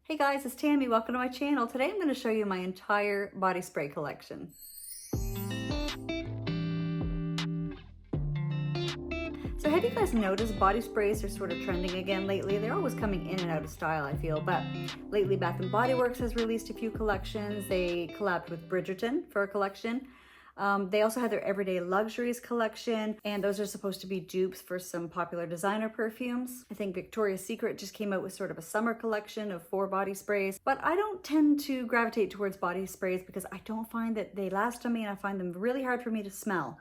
Hey guys, it's Tammy. Welcome to my channel. Today I'm going to show you my entire body spray collection. So have you guys noticed body sprays are sort of trending again lately? They're always coming in and out of style, I feel, but lately Bath & Body Works has released a few collections. They collabed with Bridgerton for a collection. They also had their Everyday Luxuries collection, and those are supposed to be dupes for some popular designer perfumes. I think Victoria's Secret just came out with sort of a summer collection of 4 body sprays, but I don't tend to gravitate towards body sprays because I don't find that they last on me, and I find them really hard for me to smell.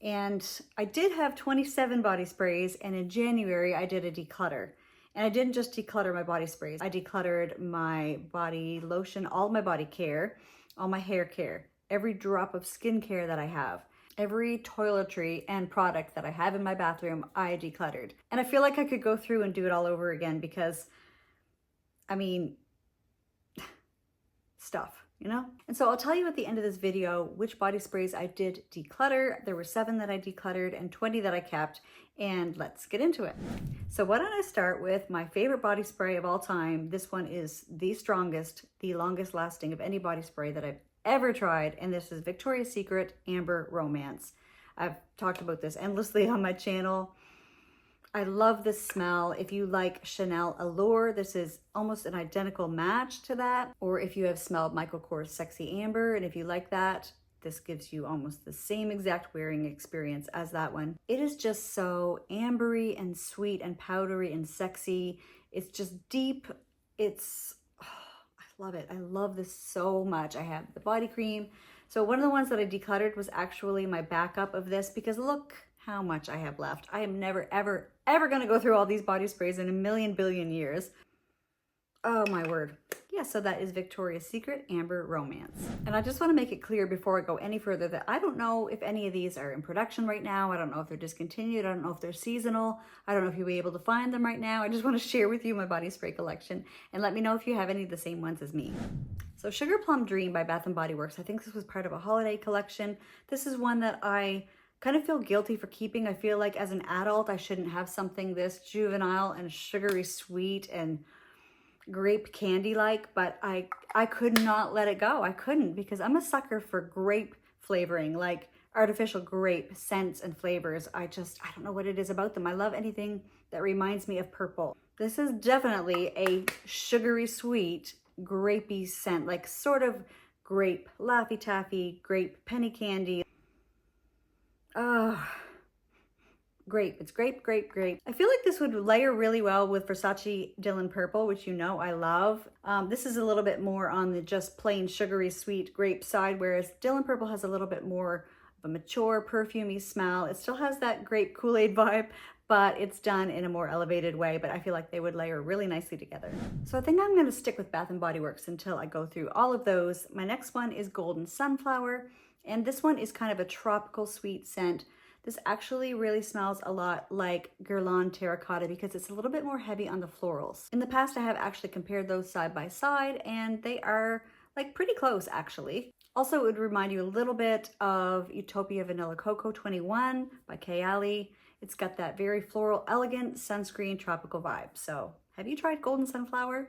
And I did have 27 body sprays, and in January I did a declutter. And I didn't just declutter my body sprays, I decluttered my body lotion, all my body care, all my hair care, every drop of skincare that I have, every toiletry and product that I have in my bathroom, I decluttered. And I feel like I could go through and do it all over again because, I mean, stuff, you know? And so I'll tell you at the end of this video which body sprays I did declutter. There were 7 that I decluttered and 20 that I kept, and let's get into it. So why don't I start with my favorite body spray of all time. This one is the strongest, the longest lasting of any body spray that I've ever tried, and this is Victoria's Secret Amber Romance. I've talked about this endlessly on my channel. I love this smell. If you like Chanel Allure, this is almost an identical match to that. Or if you have smelled Michael Kors Sexy Amber, and if you like that, this gives you almost the same exact wearing experience as that one. It is just so ambery and sweet and powdery and sexy. It's just deep. It's love it. I love this so much. I have the body cream. So one of the ones that I decluttered was actually my backup of this because look how much I have left. I am never, ever, ever going to go through all these body sprays in a million billion years. Oh my word. Yeah, so that is Victoria's Secret Amber Romance. And I just want to make it clear before I go any further that I don't know if any of these are in production right now. I don't know if they're discontinued. I don't know if they're seasonal. I don't know if you'll be able to find them right now. I just want to share with you my body spray collection and let me know if you have any of the same ones as me. So Sugar Plum Dream by Bath & Body Works. I think this was part of a holiday collection. This is one that I kind of feel guilty for keeping. I feel like as an adult, I shouldn't have something this juvenile and sugary sweet and grape candy like, but I could not let it go. I couldn't, because I'm a sucker for grape flavoring, like artificial grape scents and flavors. I don't know what it is about them. I love anything that reminds me of purple. This is definitely a sugary sweet grapey scent, like sort of grape, Laffy Taffy, grape, penny candy. Grape. It's grape, grape, grape. I feel like this would layer really well with Versace Dylan Purple, which you know I love. This is a little bit more on the just plain sugary sweet grape side, whereas Dylan Purple has a little bit more of a mature perfumey smell. It still has that grape Kool-Aid vibe, but it's done in a more elevated way, but I feel like they would layer really nicely together. So I think I'm gonna stick with Bath & Body Works until I go through all of those. My next one is Golden Sunflower, and this one is kind of a tropical sweet scent. This actually really smells a lot like Guerlain Terracotta because it's a little bit more heavy on the florals. In the past, I have actually compared those side by side, and they are like pretty close actually. Also, it would remind you a little bit of Utopia Vanilla Cocoa 21 by Kayali. It's got that very floral, elegant sunscreen tropical vibe. So have you tried Golden Sunflower?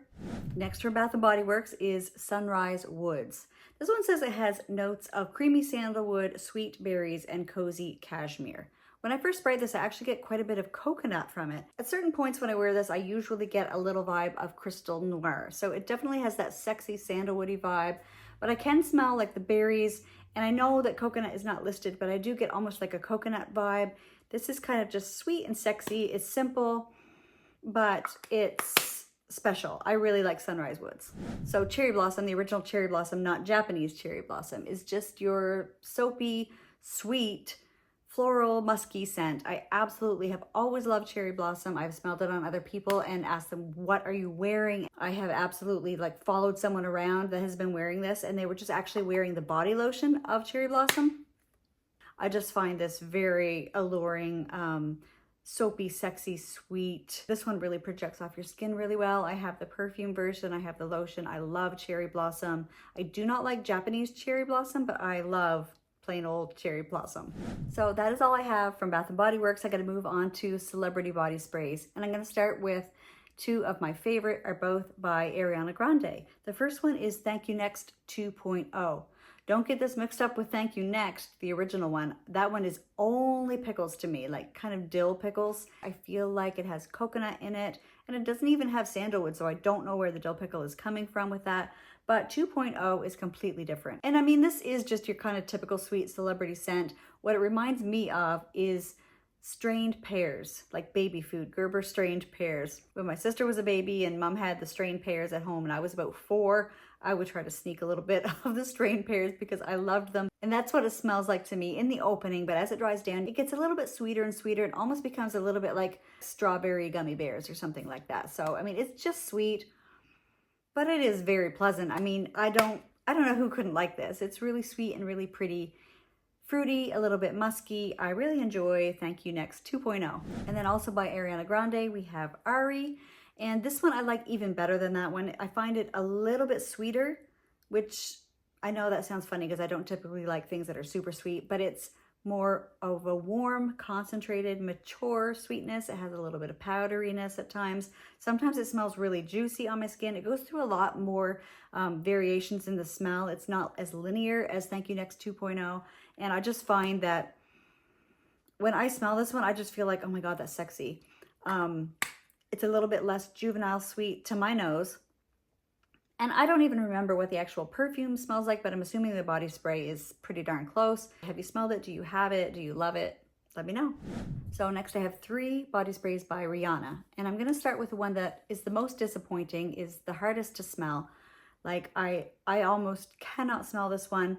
Next from Bath & Body Works is Sunrise Woods. This one says it has notes of creamy sandalwood, sweet berries, and cozy cashmere. When I first sprayed this, I actually get quite a bit of coconut from it. At certain points when I wear this, I usually get a little vibe of Crystal Noir. So it definitely has that sexy sandalwoody vibe, but I can smell like the berries, and I know that coconut is not listed, but I do get almost like a coconut vibe. This is kind of just sweet and sexy. It's simple, but it's special. I really like Sunrise Woods. So Cherry Blossom, the original Cherry Blossom, not Japanese Cherry Blossom, is just your soapy, sweet, floral, musky scent. I absolutely have always loved Cherry Blossom. I've smelled it on other people and asked them, what are you wearing? I have absolutely like followed someone around that has been wearing this, and they were just actually wearing the body lotion of Cherry Blossom. I just find this very alluring, soapy, sexy, sweet. This one really projects off your skin really well. I have the perfume version. I have the lotion. I love Cherry Blossom. I do not like Japanese Cherry Blossom, but I love plain old Cherry Blossom. So that is all I have from Bath & Body Works. I got to move on to celebrity body sprays. And I'm going to start with Two of my favorite are both by Ariana Grande. The first one is Thank You Next 2.0. Don't get this mixed up with Thank You Next, the original one. That one is only pickles to me, like kind of dill pickles. I feel like it has coconut in it, and it doesn't even have sandalwood, so I don't know where the dill pickle is coming from with that. But 2.0 is completely different. And I mean, this is just your kind of typical sweet celebrity scent. What it reminds me of is strained pears, like baby food, Gerber strained pears. When my sister was a baby and mom had the strained pears at home and I was about 4, I would try to sneak a little bit of the strained pears because I loved them. And that's what it smells like to me in the opening, but as it dries down, it gets a little bit sweeter and sweeter. It almost becomes a little bit like strawberry gummy bears or something like that. So, I mean, it's just sweet, but it is very pleasant. I mean, I don't know who couldn't like this. It's really sweet and really pretty. Fruity, a little bit musky. I really enjoy Thank You Next 2.0. And then also by Ariana Grande, we have Ari. And this one I like even better than that one. I find it a little bit sweeter, which I know that sounds funny because I don't typically like things that are super sweet, but it's more of a warm, concentrated, mature sweetness. It has a little bit of powderiness at times. Sometimes it smells really juicy on my skin. It goes through a lot more variations in the smell. It's not as linear as Thank You Next 2.0. And I just find that when I smell this one, I just feel like, oh my God, that's sexy. It's a little bit less juvenile sweet to my nose. And I don't even remember what the actual perfume smells like, but I'm assuming the body spray is pretty darn close. Have you smelled it? Do you have it? Do you love it? Let me know. So next I have 3 body sprays by Rihanna. And I'm gonna start with the one that is the most disappointing, is the hardest to smell. Like I almost cannot smell this one,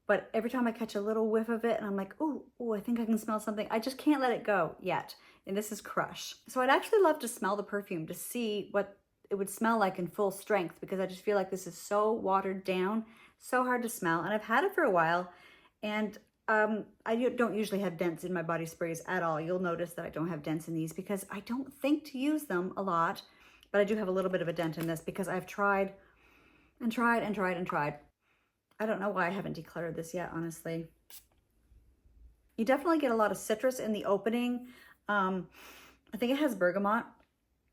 but every time I catch a little whiff of it and I'm like, oh, I think I can smell something, I just can't let it go yet. And this is Crush. So I'd actually love to smell the perfume to see what it would smell like in full strength, because I just feel like this is so watered down, so hard to smell. And I've had it for a while, and I don't usually have dents in my body sprays at all. You'll notice that I don't have dents in these because I don't think to use them a lot, but I do have a little bit of a dent in this because I've tried and tried and tried and tried. I don't know why I haven't decluttered this yet, honestly. You definitely get a lot of citrus in the opening. I think it has bergamot.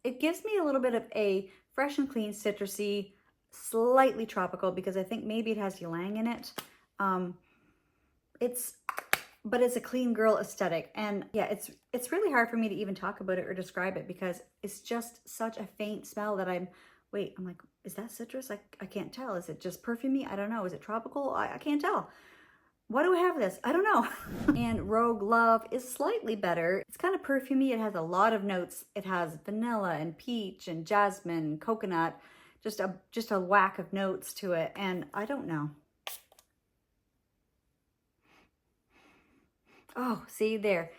It gives me a little bit of a fresh and clean, citrusy, slightly tropical, because I think maybe it has ylang in it. But it's a clean girl aesthetic. And yeah, it's really hard for me to even talk about it or describe it because it's just such a faint smell that I'm like, is that citrus? I can't tell. Is it just perfumey? I don't know. Is it tropical? I can't tell. Why do I have this? I don't know. And Rogue Love is slightly better. It's kind of perfumey. It has a lot of notes. It has vanilla and peach and jasmine, coconut, just a whack of notes to it. And I don't know. Oh, see there.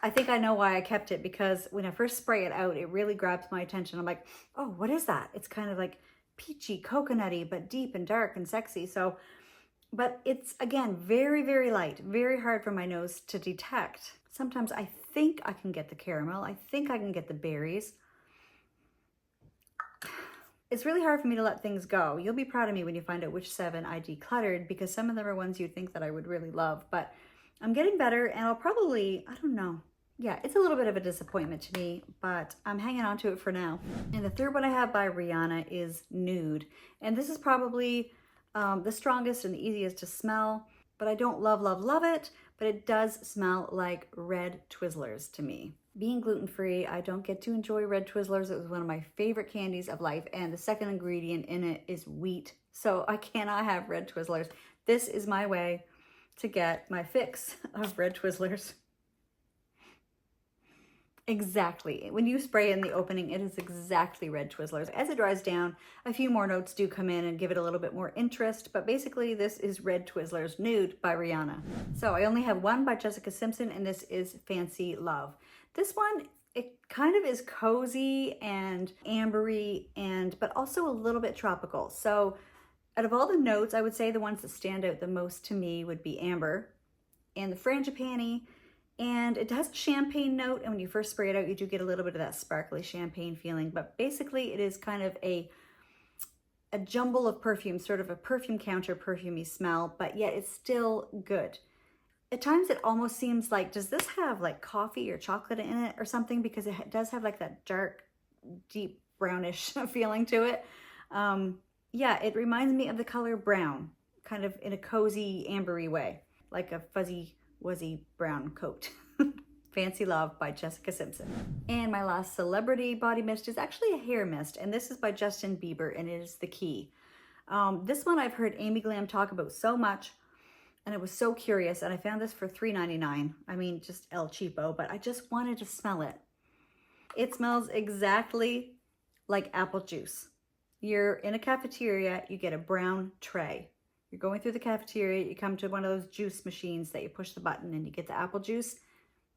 I think I know why I kept it, because when I first spray it out, it really grabs my attention. I'm like, oh, what is that? It's kind of like peachy, coconutty, but deep and dark and sexy. So, but it's, again, very, very light, very hard for my nose to detect. Sometimes I think I can get the caramel. I think I can get the berries. It's really hard for me to let things go. You'll be proud of me when you find out which 7 I decluttered, because some of them are ones you'd think that I would really love, but I'm getting better, and I'll probably, I don't know. Yeah, it's a little bit of a disappointment to me, but I'm hanging on to it for now. And the third one I have by Rihanna is Nude. And this is probably the strongest and the easiest to smell, but I don't love, love, love it, but it does smell like red Twizzlers to me. Being gluten-free, I don't get to enjoy red Twizzlers. It was one of my favorite candies of life, and the second ingredient in it is wheat, so I cannot have red Twizzlers. This is my way to get my fix of red Twizzlers. Exactly. When you spray in the opening, it is exactly red Twizzlers. As it dries down, a few more notes do come in and give it a little bit more interest, but basically this is red Twizzlers Nude by Rihanna. So I only have one by Jessica Simpson, and this is Fancy Love. This one, it kind of is cozy and ambery, but also a little bit tropical. So out of all the notes, I would say the ones that stand out the most to me would be amber and the frangipani. And it has a champagne note, and when you first spray it out, you do get a little bit of that sparkly champagne feeling, but basically it is kind of a jumble of perfume, sort of a perfume counter perfumey smell, but yet it's still good. At times it almost seems like, does this have like coffee or chocolate in it or something? Because it does have like that dark, deep brownish feeling to it. Yeah, it reminds me of the color brown, kind of in a cozy, ambery way, like a fuzzy, wuzzy brown coat. Fancy Love by Jessica Simpson. And my last celebrity body mist is actually a hair mist, and this is by Justin Bieber, and it is The Key. This one I've heard Amy Glam talk about so much, and I was so curious, and I found this for $3.99. I mean, just El Cheapo, but I just wanted to smell it. It smells exactly like apple juice. You're in a cafeteria, you get a brown tray. You're going through the cafeteria, you come to one of those juice machines that you push the button and you get the apple juice.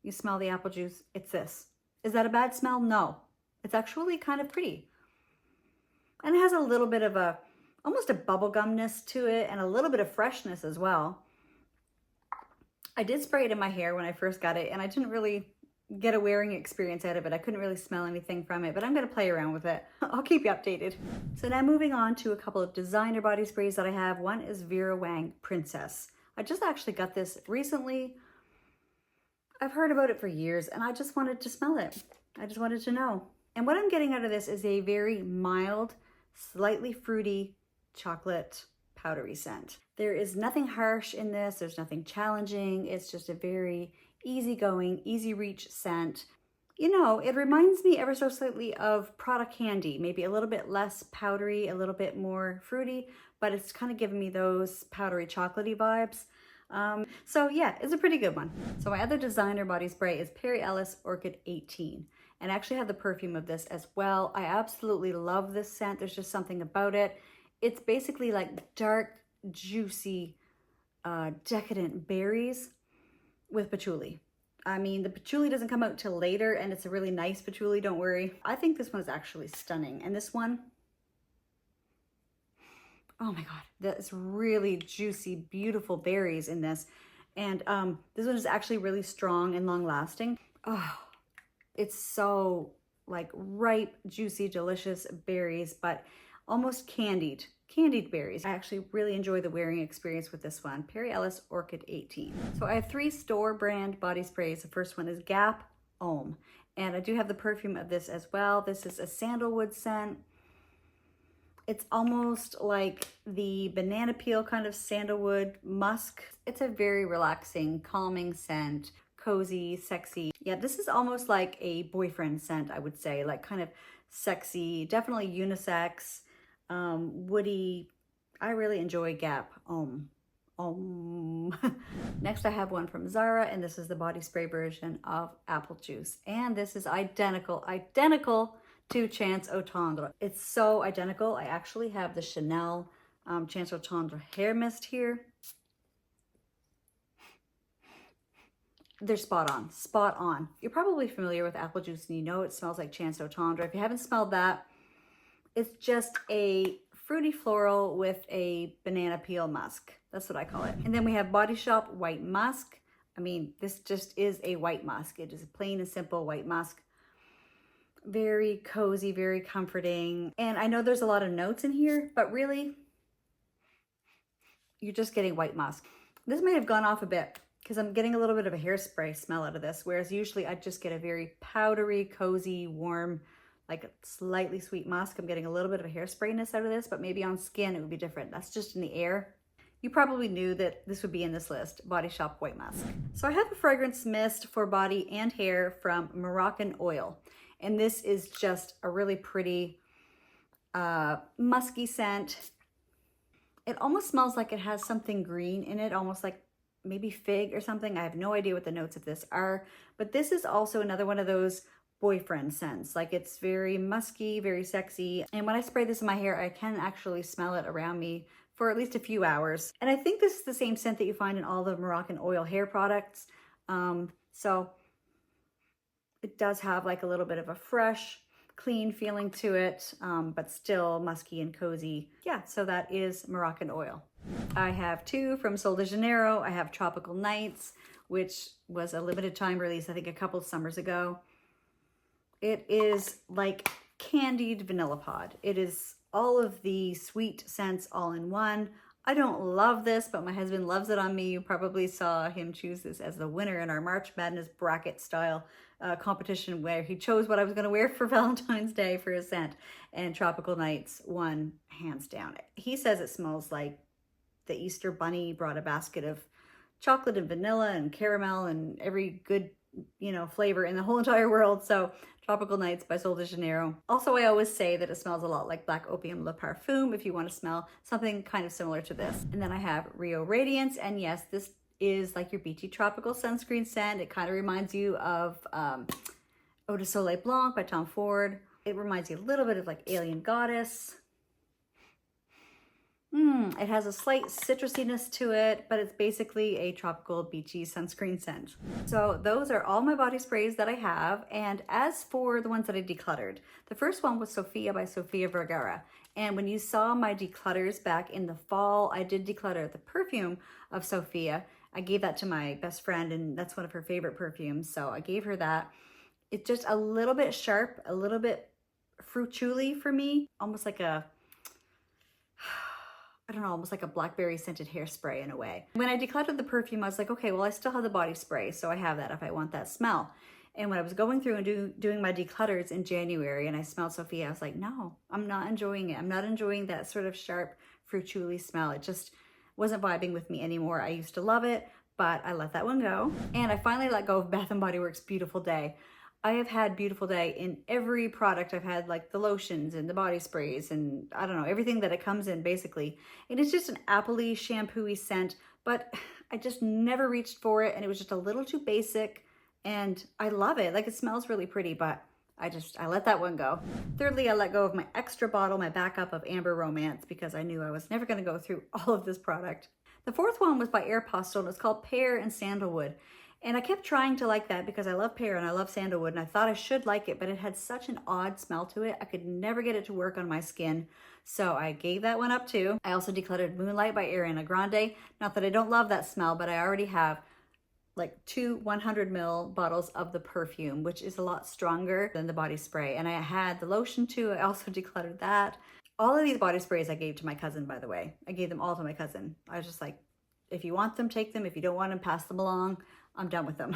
You smell the apple juice, it's this. Is that a bad smell? No. It's actually kind of pretty. And it has a little bit of almost a bubblegumness to it and a little bit of freshness as well. I did spray it in my hair when I first got it, and I didn't really get a wearing experience out of it. I couldn't really smell anything from it, but I'm gonna play around with it. I'll keep you updated. So now moving on to a couple of designer body sprays that I have. One is Vera Wang Princess. I just actually got this recently. I've heard about it for years, and I just wanted to smell it. I just wanted to know. And what I'm getting out of this is a very mild, slightly fruity chocolate powdery scent. There is nothing harsh in this. There's nothing challenging. It's just a very easygoing, easy reach scent. You know, it reminds me ever so slightly of Prada Candy, maybe a little bit less powdery, a little bit more fruity, but it's kind of giving me those powdery chocolatey vibes. So yeah, it's a pretty good one. So my other designer body spray is Perry Ellis Orchid 18. And I actually have the perfume of this as well. I absolutely love this scent. There's just something about it. It's basically like dark, juicy, decadent berries with patchouli. I mean, the patchouli doesn't come out till later, and it's a really nice patchouli, don't worry. I think this one is actually stunning. And this one, oh my God, that's really juicy, beautiful berries in this. And this one is actually really strong and long lasting. Oh, it's so like ripe, juicy, delicious berries, but almost candied berries. I actually really enjoy the wearing experience with this one, Perry Ellis Orchid 18. So I have 3 store brand body sprays. The first one is Gap Homme, and I do have the perfume of this as well. This is a sandalwood scent. It's almost like the banana peel kind of sandalwood musk. It's a very relaxing, calming scent, cozy, sexy. Yeah, this is almost like a boyfriend scent, I would say, like kind of sexy, definitely unisex, woody. I really enjoy Gap Homme. Next I have one from Zara, and this is the body spray version of Apple Juice. And this is identical to Chance Au Tendre. It's so identical. I actually have the Chanel Chance Au Tendre hair mist here. They're spot on, spot on. You're probably familiar with Apple Juice and you know it smells like Chance Au Tendre. If you haven't smelled that, it's just a fruity floral with a banana peel musk. That's what I call it. And then we have Body Shop White Musk. I mean, this just is a white musk. It is a plain and simple white musk. Very cozy, very comforting. And I know there's a lot of notes in here, but really, you're just getting white musk. This may have gone off a bit because I'm getting a little bit of a hairspray smell out of this, whereas usually I just get a very powdery, cozy, warm, like a slightly sweet musk. I'm getting a little bit of a hairsprayness out of this, but maybe on skin it would be different. That's just in the air. You probably knew that this would be in this list, Body Shop White Musk. So I have a fragrance mist for body and hair from Moroccan Oil. And this is just a really pretty musky scent. It almost smells like it has something green in it, almost like maybe fig or something. I have no idea what the notes of this are, but this is also another one of those boyfriend scents. Like it's very musky, very sexy. And when I spray this in my hair, I can actually smell it around me for at least a few hours. And I think this is the same scent that you find in all the Moroccan Oil hair products. So it does have like a little bit of a fresh, clean feeling to it, but still musky and cozy. Yeah, so that is Moroccan Oil. I have 2 from Sol de Janeiro. I have Tropical Nights, which was a limited time release, I think a couple of summers ago. It is like candied vanilla pod. It is all of the sweet scents all in one. I don't love this, but my husband loves it on me. You probably saw him choose this as the winner in our March Madness bracket style competition, where he chose what I was going to wear for Valentine's Day for his scent, and Tropical Nights won hands down. He says it smells like the Easter Bunny brought a basket of chocolate and vanilla and caramel and every good, you know, flavor in the whole entire world. So Tropical Nights by Sol de Janeiro. Also, I always say that it smells a lot like Black Opium Le Perfume if you want to smell something kind of similar to this. And then I have Rio Radiance, and yes, this is like your beachy tropical sunscreen scent. It kind of reminds you of Eau de Soleil Blanc by Tom Ford. It reminds you a little bit of like Alien Goddess. It has a slight citrusiness to it, but it's basically a tropical beachy sunscreen scent. So those are all my body sprays that I have. And as for the ones that I decluttered, the first one was Sofia by Sofia Vergara. And when you saw my declutters back in the fall, I did declutter the perfume of Sofia. I gave that to my best friend, and that's one of her favorite perfumes. So I gave her that. It's just a little bit sharp, a little bit fruit-chuli for me, almost like a, I don't know, almost like a blackberry scented hairspray in a way. When I decluttered the perfume, I was like, okay, well, I still have the body spray, so I have that if I want that smell. And when I was going through and doing my declutters in January and I smelled Sofia, I was like, no, I'm not enjoying it. I'm not enjoying that sort of sharp fruit-chuli smell. It just wasn't vibing with me anymore. I used to love it, but I let that one go. And I finally let go of Bath & Body Works Beautiful Day. I have had Beautiful Day in every product. I've had like the lotions and the body sprays and I don't know, everything that it comes in basically. And it's just an appley, shampoo-y scent, but I just never reached for it, and it was just a little too basic, and I love it. Like, it smells really pretty, but I let that one go. Thirdly, I let go of my extra bottle, my backup of Amber Romance, because I knew I was never going to go through all of this product. The fourth one was by Aeropostale, and it's called Pear and Sandalwood. And I kept trying to like that because I love pear and I love sandalwood, and I thought I should like it, but it had such an odd smell to it. I could never get it to work on my skin. So I gave that one up too. I also decluttered Moonlight by Ariana Grande. Not that I don't love that smell, but I already have like 2 100 ml bottles of the perfume, which is a lot stronger than the body spray. And I had the lotion too. I also decluttered that. All of these body sprays I gave to my cousin, by the way. I gave them all to my cousin. I was just like, if you want them, take them. If you don't want them, pass them along. I'm done with them.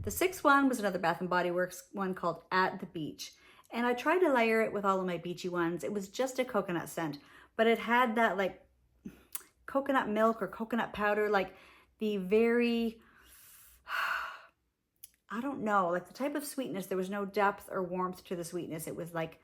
The sixth one was another Bath & Body Works one called At the Beach. And I tried to layer it with all of my beachy ones. It was just a coconut scent, but it had that like coconut milk or coconut powder, like the very, I don't know, like the type of sweetness. There was no depth or warmth to the sweetness. It was like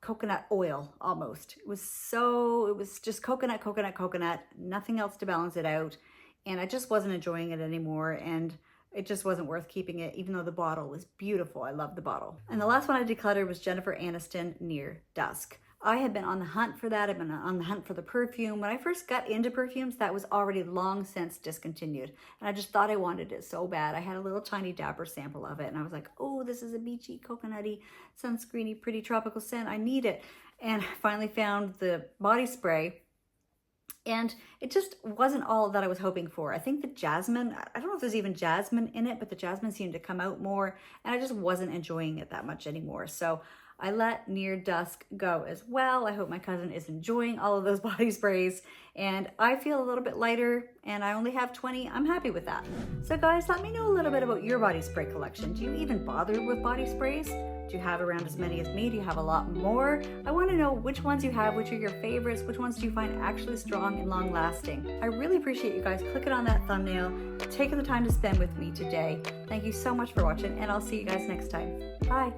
coconut oil almost. It was just coconut, nothing else to balance it out. And I just wasn't enjoying it anymore, and it just wasn't worth keeping it, even though the bottle was beautiful. I love the bottle. And the last one I decluttered was Jennifer Aniston Near Dusk. I had been on the hunt for that. I've been on the hunt for the perfume. When I first got into perfumes, that was already long since discontinued. And I just thought I wanted it so bad. I had a little tiny dapper sample of it, and I was like, oh, this is a beachy, coconutty, sunscreeny, pretty tropical scent. I need it. And I finally found the body spray, and it just wasn't all that I was hoping for. I think the jasmine, I don't know if there's even jasmine in it, but the jasmine seemed to come out more, and I just wasn't enjoying it that much anymore. So I let Near Dusk go as well. I hope my cousin is enjoying all of those body sprays, and I feel a little bit lighter, and I only have 20. I'm happy with that. So guys, let me know a little bit about your body spray collection. Do you even bother with body sprays? Do you have around as many as me? Do you have a lot more? I want to know which ones you have, which are your favorites, which ones do you find actually strong and long lasting. I really appreciate you guys clicking on that thumbnail, taking the time to spend with me today. Thank you so much for watching, and I'll see you guys next time. Bye.